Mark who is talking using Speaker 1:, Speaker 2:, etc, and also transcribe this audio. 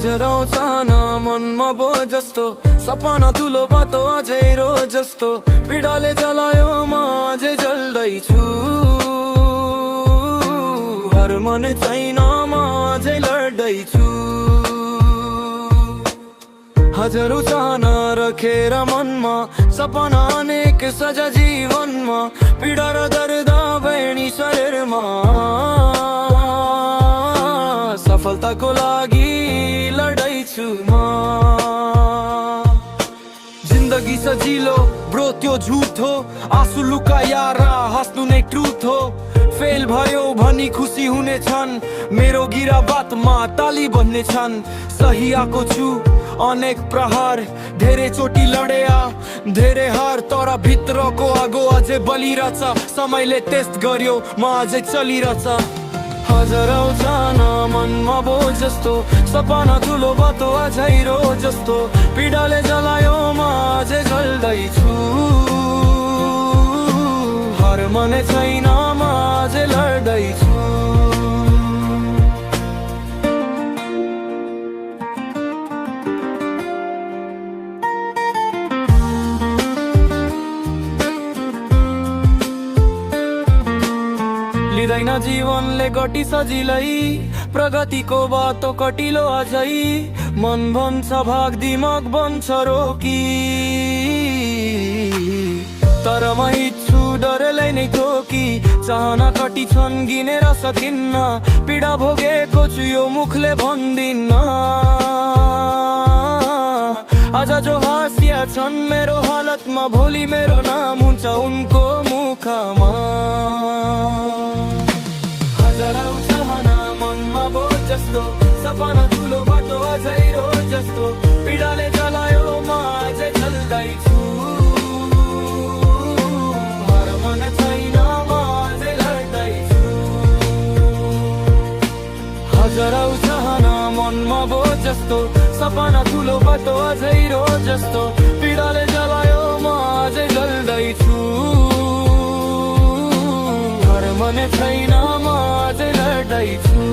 Speaker 1: हजारौँ चाहना मनमा बो जस्तो सपना ठुलो बाटो अझै रो जस्तो पीडाले जलायो म अझै जल्दैछु हर मन छैन म अझै लड्दैछु हजारौँ चाहना राखेर मनमा सपना अनेक सजा जीवनमा पीडा र दर्द भैनी शरीरमा सफलताको लागि लड्दैछु म जिन्दगी सजिलो ब्रो त्यो झुट हो आँसु लुकाएर हाँस्नु नै ट्रुथ हो फेल भयो भनी खुसी हुनेछन् मेरो गिराबातमा ताली बन्नेछन् सही आएको छु अनेक प्रहार धेरै चोटी लड्या धेरै हार तर भित्रको आगो अझै बलिरहेछ समयले टेस्ट गर्यो म अझै चलिरहेछ हजारौँ चाहना मनमा बो जस्तो सपना ठुलो बाटो अझै रो जस्तो पीडाले जलायो म अझै जल्दैछु हर मन छैन म अझै लड्दैछु लिँदैन जीवनले गटी सजिलै प्रगतिको बाटो कटिलो अझै मन भन्छ भाग दिमाग बन्छ रोकी तर म इच्छु डरले नै ठोकी चाहना कटी छन् गिनेर सकिन्न पीडा भोगेको छु यो मुखले भन्दिन्न आज जो हाँसिया छन् मेरो हालतमा भोलि मेरो नाम हुन्छ उनको मुखमा हजारौँ चाहना मनमा बो जस्तो सपना ठुलो बाटो अझै रो जस्तो पीडाले जलायो म अझै जल्दैछु हर मन छैन म अझै लड्दैछु हजारौँ चाहना मनमा बो जस्तो सपना ठुलो बाटो अझै रो जस्तो पीडाले जलायो म अझै जल्दैछु हर मन छैन म अझै लड्दैछु